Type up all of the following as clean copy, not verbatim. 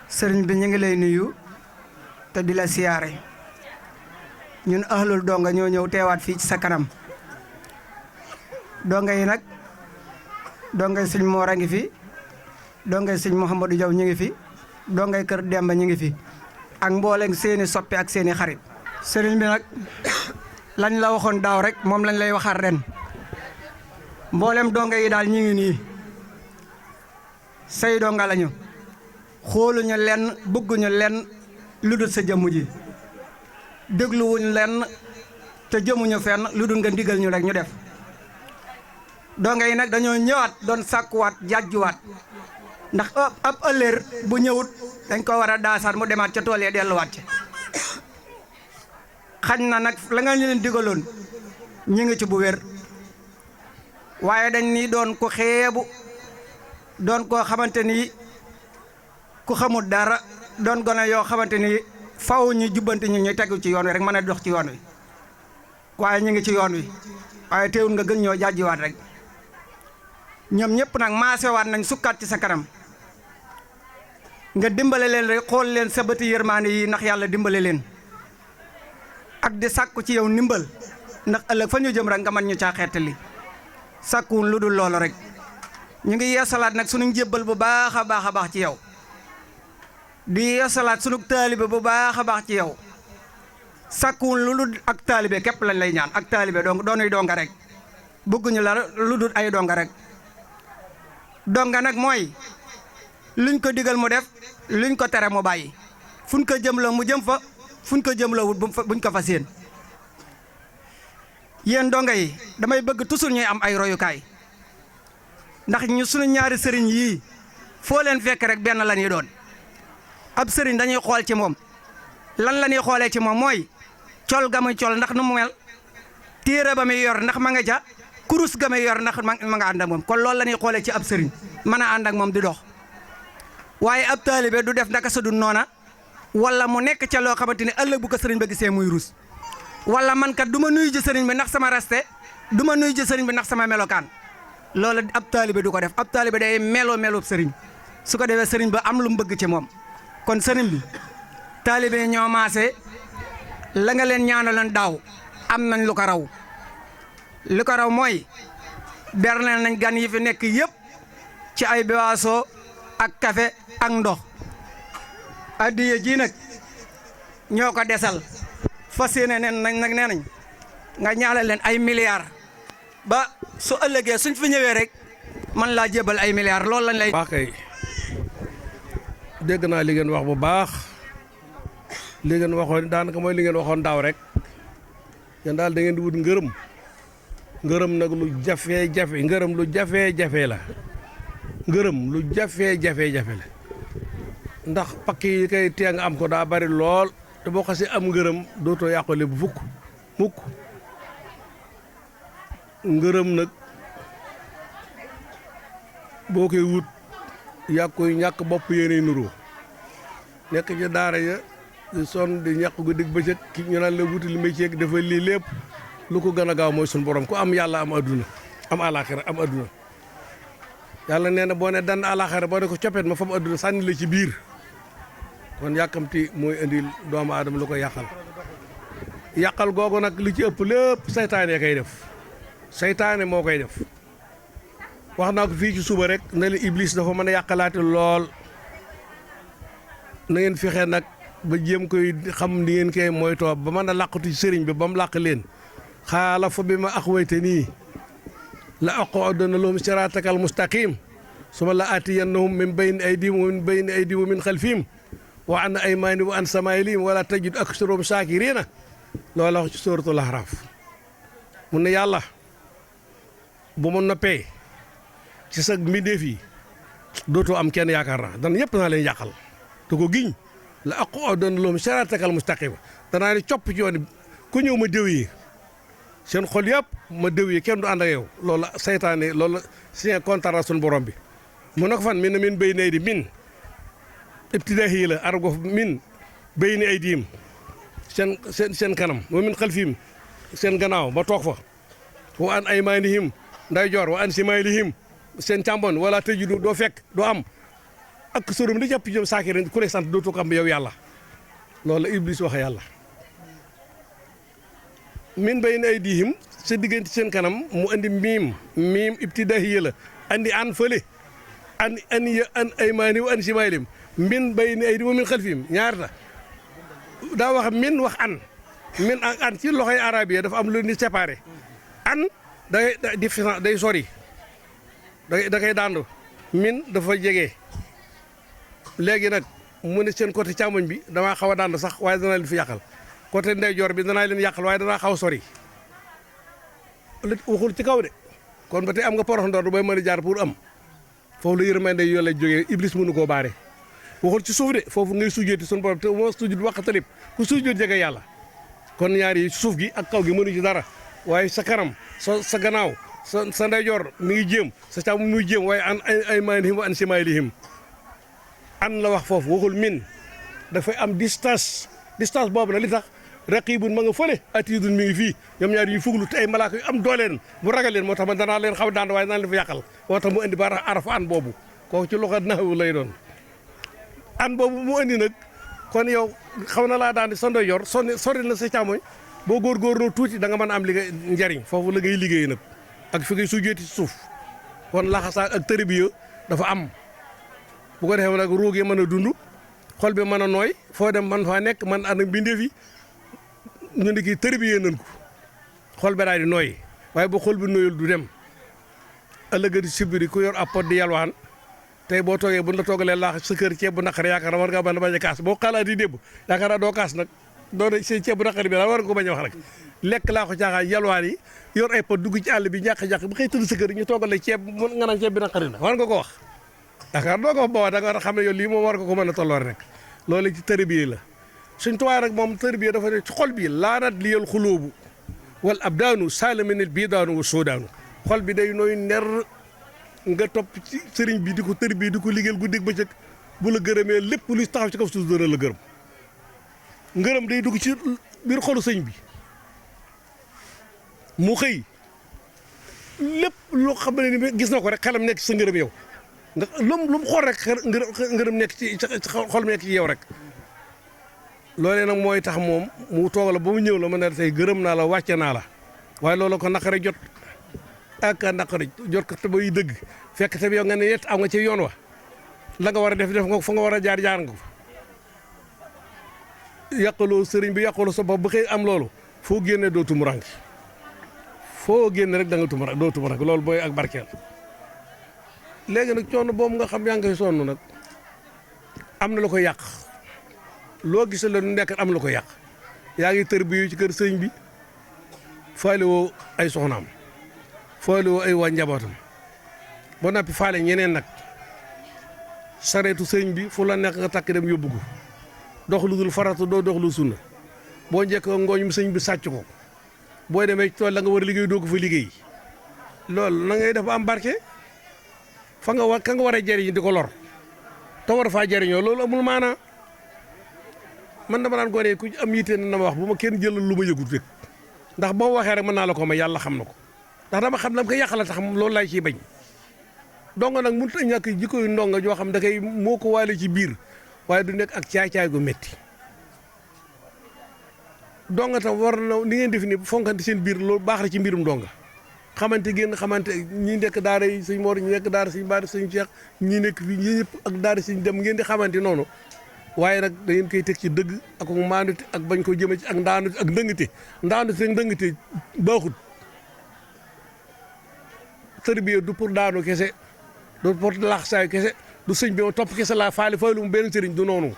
sëriñ bi ñu ngi lay nuyu te di la siyaare ñun ahlul donga ñoo ñëw teewaat fii ci sa kanam donga yi nag dongay sëñ Moor a ngi fi dongay sëñ Mouhamadou Diaw ñu ngi fi dongay kër Demba ñu ngi fi ak mboolem seeni soppi ak seeni xarit sëriñ bi nag lañ la waxoon daaw rek moom lañ lay waxaat ren mboolem donga yi daal ñu ngi nii say donga lañu xooluñu lenn bëgguñu lenn lu dul sa jëmm ji dégluwuñu lenn te jëmuñu fenn lu dul nga ndigal ñu rek ñu def donga yi nag dañoo ñëwaat doon sàkkuwaat jàjjuwaat ndax ab ëllëer bu ñëwut dañ ko war a daasaat mu demaat ca tool yi delluwaat ci xañ na nag la nga ñu leen digaloon ñu ngi ci bu wér waaye dañ ni doon ku xeebu doon koo xamante ni ku xamul dara doon gone yoo xamante ni faw ñu jubbanti ñu tegu ci yoon wi rek mën a dox ci yoon wi waaye ñu ngi ci yoon wi waaye teewul nga gën ñoo jàjjiwaat rek ñoom ñëpp nag maasewaat nañ sukkaat ci sa kanam nga dimbale leen rek xool leen sa bëti yërmaane yi ndax yàlla dimbale leen ak di sàkku ci yow ndimbal ndax ëllëg fa ñu jëm rek nga mën ñu caa xeetali sàkkuwun lu dul loolu rek ñu ngi yeesalaat nag sunu njébbal bu baax a baax ci yow di yeesalaat sunu taalibe bu baax a baax ci yow sàkkuwun lu dul ak taalibe képp lañ lay ñaan ak taalibe doonuy donga rek bëgguñu la lu dul ay donga rek donga nag mooy luñ ko digal mu def luñ ko tere mu bàyyi fuñ ko jëm la mu jëm fa fuñ ko jëm la wut buñ ko fa séen yéen donga yi damay bëgg toujours ñuy am ay royukaay ndax ñu sunu ñaari sëriñ yii foo leen fekk rek benn la ñuy doon ab sëriñ dañuy xool ci moom lan la ñuy xoolee ci moom mooy col ga muy col ndax nu mu mel téere ba muy yor ndax ma nga ca kurus ga muy yor ndax ma nga ànd ak moom kon loolu la ñuy xoolee ci ab sëriñ mën a ànd ak moom di dox waaye ab taalibe du def naka sa du noona wala mu nekk ca loo xamante ni ëllëg bu ko sëriñ ba gisee muy rus wala man kat du ma nuyu ji sëriñ bi ndax sama respect du ma nuyu ji sëriñ bi ndax sama melokaan loolu ab taalibe du ko def ab taalibe day meloob sëriñ su ko defee sëriñ ba am lu mu bëgg ci moom kon sëriñ bi taalibe ñoo maase la nga leen ñaanaloon daaw am nañ lu ko raw mooy berneel nañ gan yi fi nekk yëpp ci ay biwaasoo ak café ak ndox addiye ji nag ñoo ko desal fas yéene neen nag nee nañ nga ñaanal leen ay milliards ba su ëllëgee suñ fi ñëwee rek man laa jébal ay milliards loolu lañ lay. baax kay dégg naa li ngeen wax bu baax li ngeen waxoon daanaka mooy li ngeen waxoon daaw rek yéen daal da ngeen di wut ngërëm nag lu jafe-jafe ngërëm lu jafe-jafe la ngërëm lu jafe-jafe la ndax pakk yi kay tee nga am ko daa bari lool te boo xasee am ngërëm dootoo yàqule bu mukk ngërëm nag boo koy wut yaa koy ñàkk bopp yéenay nuroo nekk ci daara ya di sonn di ñàkk gu dig bëccëg ki ñu naan la wuti li may ceeg dafa lii lépp lu ko gën a gaaw mooy suñu borom ku am yàlla am adduna am alaxira am adduna yàlla nee na boo ne dann alaxira boo ne ko coppet ma fam adduna sànni la ci biir kon yàkkamti mooy indil doomu aadama lu ko yàqal googu nag li ci ëpp lépp saytaane kay def saytaane moo koy def wax naa ko fii ci suba rek ne la iblis dafa mën a yàqalaate lool na ngeen fexe nag ba jéem koy xam ni ngeen koy moytoo ba mën a làqatu ci sëriñ bi ba mu làq leen xaala fa bi ma axwayte nii la aqudanna lahum siraatakal mustaqim suma la aatiyannahum min bayni aydihim wa min bayni aydihim wa min xalfihim wa an aymaanihim wa an samaa'ilihim wala tajidu aksarahum shaakiriina loola wax ci suratul Ahraaf mun ne yàlla bu ma noppee ci sa mbindeef yi dootoo am kenn yaakaar naa dan yëpp naa leen yàqal te ko giñ la aqudanna lahum siraatakal mustaqim danaa ne copp ci yoon ku ñëw ma déw yi seen xol yëpp ma déw yi kenn du ànd ak yow loolu saytaane loolu signé contrat suñu borom bi mu ne ko fan min bayni aydihim min ibtidaahi la argof min bayni aydihim seen kanam wa min xalfihim seen gannaaw ba toog fa wa an aymaanihim ndeyjoor wa an simaalihim seen càmmoñ wala tëjudu doo fekk doo am ak sóoram li jàpp ñoom saakir ku lay sant dootoo ko am yow yàlla loolu la Iblis waxe yàlla min bayna aydihim sa diggante seen kanam mu andi miim ibtidaahiya la andi an fële an aymaani wa an shimaalihim min bayna aydihim wa min xalfihim ñaar la daa wax min wax an min ak an ci loxoy arabiya dafa am lu ni séparé an day sori da koy daandu min dafa jege léegi nag mu ne seen côté càmmoñ bi damaa xaw a daandu sax waaye danaa leen fi yàqal côté ndeyjoor bi danaa leen yàqal waaye danaa xaw a sori waxul ci kaw de kon ba tey am nga porox ndoor bay mën a jaar pour am foofu la yërmande yoo lay jógee Iblis mënu koo baare waxul ci suuf de foofu ngay sujjooti suñu borom te moo sujjoot waqtalib ku sujjoot jege yàlla kon ñaar yi suuf gi ak kaw gi mënu ci dara waaye sa kanam sa gannaaw sa ndeyjoor mi ngi jéem sa càmm mi ngi jéem waaye an aymaanihim wa an shimaalihim an la wax foofu waxul min dafay am distance boobu nag li tax raqibun ma nga fële atidun mi ngi fii ñoom ñaar yu fuglu te ay malaaka yu am dooleen bu ragal leen moo tax man danaa leen xaw daan waaye danaa leen fa yàqal moo tax mu indi ba araf an boobu kooku ci loxo naxwu lay doon an boobu mu indi nag kon yow xaw na laa daan di sa ndeyjoor sori na sa càmmoñ boo góorgóorloo tuuti da nga mën a am liggéey njariñ foofu la ngay liggéey nag ak fi ngay sujjeeti suuf kon laxasaat ak tërbiya dafa am bu ko defee nag ruug yi mën a dund xol bi mën a nooy foo dem man faa nekk man ànd ak mbindeef yi ñu ne kii tërbiyee nañ ko xol bi daal di nooy waaye bu xol bi nooyul du dem ëllëg di sibiri ku yor ab pot di yalwaan tey boo toogee bu la toogalee laax sa kër ceeb bu naqari yaakaar na war ngaa mën a bañ a kaas boo xalaat yi débb yaakaar naa doo kaas nag doo ne seen ceeb bu naqari bi daal war nga ko bañ a wax rek lekk laa ko caaxaan yalwaan yi yor ay pot dugg ci àll bi ñàq-ñàq bu xëy tëdd sa kër ñu toogalee ceeb nga naan ceeb bi naqari na war nga ko wax yaakaar doo ko wax boobaa da nga war a xam ne yow lii moom war nga ko mën a tolloor rek loolu ci tërbiye la suñ tuwaay rek moom tërbiye dafa ne ci xol bi laanat liyal xulóobu wal abdaanu saalaminil biidaanu wa soodaanu xol bi day nooy ner nga topp ci sëriñ bi di ko tërbiye di ko liggéeyal guddi ak bëccëg bu la gërëmee lépp luy taxaw ci kaw suuf dana la gërëm ngërëm day dugg ci biir xolu sëñ bi mu xëy lépp loo xam ne ni gis na ko rek xelam nekk ci sa ngërëm yow nga lu mu xool rek ngërëm nekk ci xol nekk ci yow rek loolee nag mooy tax moom mu toog la ba mu ñëw la mën na tey gërëm naa la wàcce naa la waaye loolu ko naqare jot ak naqare jot ko te bay dëgg fekk te yow nga ne yet am nga ci yoon wa la nga war a def nga fa nga war a jaar nga fa yàqaloo sëriñ bi yàqaloo sa bopp ba xëy am loolu foo génne doo tumuranke foo génne rek da nga tumuranke doo tumuranke loolu booy ak barkeel léegi nag coono boobu nga xam yaa ngi koy sonn nag am na la ko yàq loo gis la nu nekk am la ko yàq yaa ngi tër bi ci kër sëñ bi faale woo ay soxnaam faale woo ay waa njabootam ba noppi faale ñeneen nag sareetu sëñ bi fu la nekk nga takk dem yóbbu ko dox lu dul faratu doo dox lu sunna boo njëkkoo ngooñum sëñ bi sàcc ko boo demee tool la nga war a liggéey doo ko fa liggéey loolu na ngay def ba am barke fa nga war ka nga war a jëriñ di ko lor te war faa jëriñoo loolu amul maanaa man dama naan gone ku am yitte na ma wax bu ma kenn jëlal lu ma yëgut rek ndax boo waxee rek mën naa la ko may yàlla xam na ko ndax dama xam lam ko yàq la tax loolu laay ciy bañ donga nag mënut a ñàkk jikko yu ndonga joo xam da koy moo ko waale ci biir waaye du nekk ak caay-caay gu metti donga tam war na ni ngeen def ni fonkante seen biir loolu baax na ci mbirum ndonga xamante génn xamante ñi nekk daara yi sëñ Mor ñi nekk daara sëñ Baari sëñ Cheikh ñi nekk fii ñi ñëpp ak daara sëñ dem ngeen di xamante noonu waaye nag da ngeen koy teg ci dëgg ak maandute ak bañ ko jëme ci ak ndaanute ak ndëngte ndaanute ak ndëngte baaxut tërbiya du pour daanu kese du pour lax saay kese du sëñ bi ma topp kese laa faale faalu mu benn sëriñ du noonu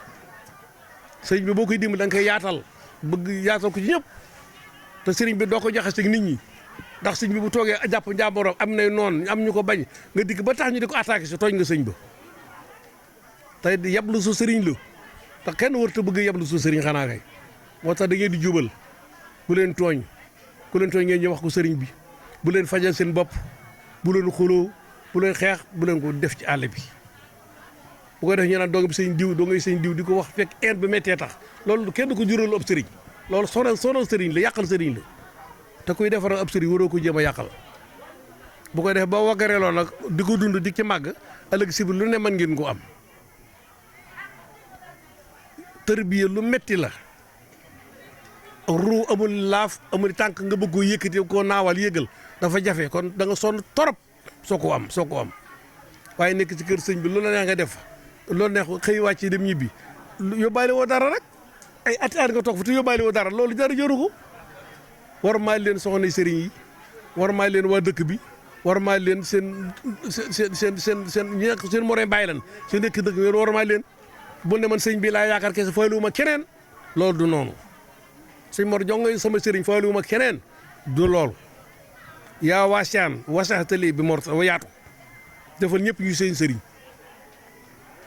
sëñ bi boo koy dimbali da nga koy yaatal bëgg yaatal ko ci ñëpp te sëriñ bi doo ko jaxase ak nit ñi ndax sëñ bi bu toogee jàpp njàmborom am nay noon am ñu ko bañ nga dikk ba tax ñu di ko attaqué si tooñ nga sëñ ba tey di yablu su sëriñ la te kenn warut a bëgg yablu su sëriñ xanaa kay moo tax da ngeen di jubal bu leen tooñ ku leen tooñ ngeen ñu wax ko sëriñ bi bu leen fajal seen bopp bu leen xuloo bu leen xeex bu leen ko def ci àll bi bu ko def ñu naan doo nga sëñ diw doo ngay sëñ diw di ko wax fekk een bi méttee tax loolu kenn ko jural ab sëriñ loolu sonal sëriñ la yàqal sëriñ la te kuy defaral ab sëriñ waroo ko jéem a yàqal bu ko def ba waggareeloo nag di ko dund di ci màgg ëllëg si biir lu ne mën ngeen ko am tërbiya lu metti la ruu amul laaf amul tànk nga bëgg koo yëkkati koo naawal yëgal dafa jafe kon da nga sonn torop soo ko am waaye nekk ci kër sëñ bi loolu la nga def loolu neex xëy wàcc dem ñibbi yóbbaale woo dara rek ay ati at nga toog fa te yóbbaale woo dara loolu dara jëru ko war maa leen soxna sëriñ yi war maa leen waa dëkk bi war maa leen seen ñi nekk seen moré bàyyi lan seen nekk dëkk bi war maa leen bu ne man sëñ bi laa yaakaar kese faaluwuma keneen loolu du noonu sëñ Mor Jongo sama sëriñ faaluwuma keneen du loolu yaa waasaan wasaatali bi Mor wa yaatu defal ñëpp yu seen sëriñ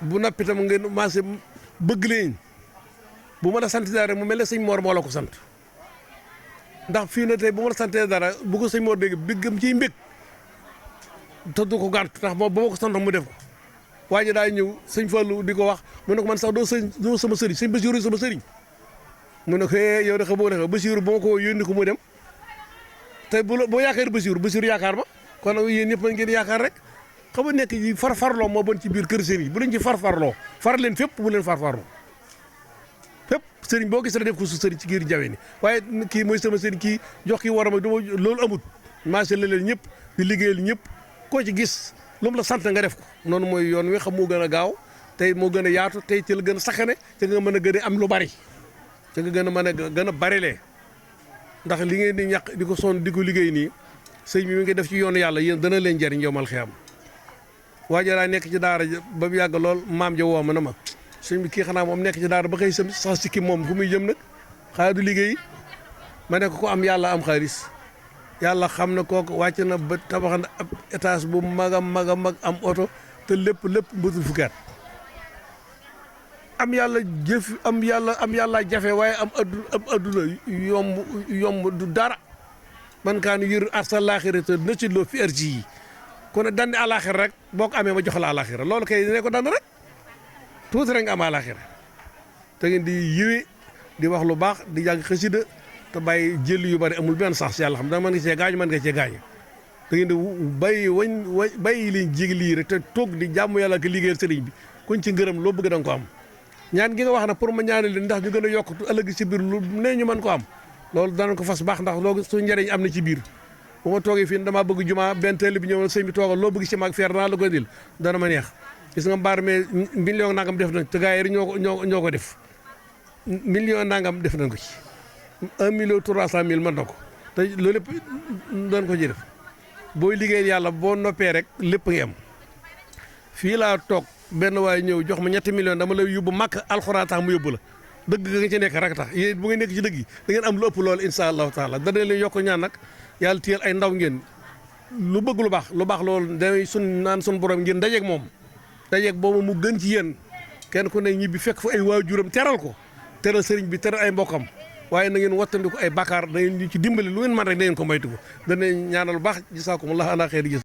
bu nappi tam ngeen maase bëgg leen bu ma la sant dara mu mel ne sëñ Mor moo la ko sant ndax fii na tey bu ma la santee dara bu ko sëñ Mor dégg biggam ciy mbég te du ko gànt ndax moom ba ma ko sant mu def ko waa ji daa ñëw sëñ Fallou di ko wax mu ne ko man sax doo sama sëriñ sëñ Basiru sama sëriñ mu ne ko yow de xamoo ne Basiru ba ma ko yónni ko mu dem te boo yaakaar Basiru yaakaar ma kon nag yéen ñëpp ngeen yaakaar rek xam nga nekk ji farfarloo moo bon ci biir kër sëriñ bu leen ci farfarloo far leen fépp bu leen farfarloo fépp sëriñ boo gis def ko su sëriñ ci giir jawe ni waaye kii mooy sama sëriñ kii jox kii war a ma loolu amut marché la leen ñëpp di liggéeyal ñëpp koo ci gis lu mu la sant nga def ko noonu mooy yoon wi xam moo gën a gaaw tey moo gën a yaatu tey ci la gën a saxane ci nga mën a gën a am lu bari ci nga gën a mën a gën a barilee ndax li ngeen di ñàq di ko sonn di ko liggéey nii sëñ bi mi ngi def ci yoonu yàlla yéen dana leen jariñ yomal xiyam waajaraa nekk ci daara ba mu yàgg lool maam ja woo ma na ma sëñ bi kii xanaa moom nekk ci daara ba xëy sax sikki moom fu muy jëm nag xanaa du liggéey ma ne ko am yàlla am xaalis yàlla xam na kooku wàcc na ba tabax na ab étage bu mag a mag am oto te lépp mbatul fukki at am yàlla jafe waaye am adduna yomb du dara man kaan yër arsal laaxira te na ci loo fi arji yi kon ne dandi àlaxira rek boo ko amee ma jox la àlaxira loolu kay ne ko dand rek tuuti rek nga am àlaxira te ngeen di yiwe di wax lu baax di jàng xasida te bàyyi jël yu bari amul benn sax si yàlla xam da mën nga cee gaañu mën nga cee gaañu da ngeen di bàyyi leen jig lii rek te toog di jàmm yàlla ak liggéeyal sëriñ bi kuñ ci ngërëm loo bëgg da nga ko am ñaan gi nga wax na pour ma ñaanal leen ndax ñu gën a yokk ëllëg ci biir lu ne ñu mën ko am loolu danañ ko fas baax ndax loolu su njëriñ am na ci biir bu ma toogee fii damaa bëgg juma benn teel bi ñëw sëñ bi toogal loo bëgg ci maag feer naa la ko indil dana ma neex gis nga mbaar mais million nangam def nañ te gars yi ñoo ko def million nangam def nañ ko ci 1,300,000 mën na ko te loolu lépp doon ko ci def booy liggéeyal yàlla boo noppee rek lépp ngi am fii laa toog benn waay ñëw jox ma 3 millions dama lay yóbbu màkk alxuraan tax mu yóbbu la dëgg nga ci nekk rek tax yéen bu ngeen nekk ci dëgg yi da ngeen am lu ëpp loolu insha allahu taala dana leen yokk ñaan nag yàlla téyel ay ndaw ngeen lu bëgg lu baax loolu day naan sun borom ngeen dajeeg moom dajeeg boobu mu gën ci yéen kenn ku ne ñibbi fekk fa ay waajuram teral ko teral sëriñ bi teral ay mbokkam waaye na ngeen wattandiku ay bakkaar da ngeen ñu ci dimbali lu ngeen man rek da ngeen ko moytu ko dana ñaanal lu baax gisaakumullah ala xeeri gis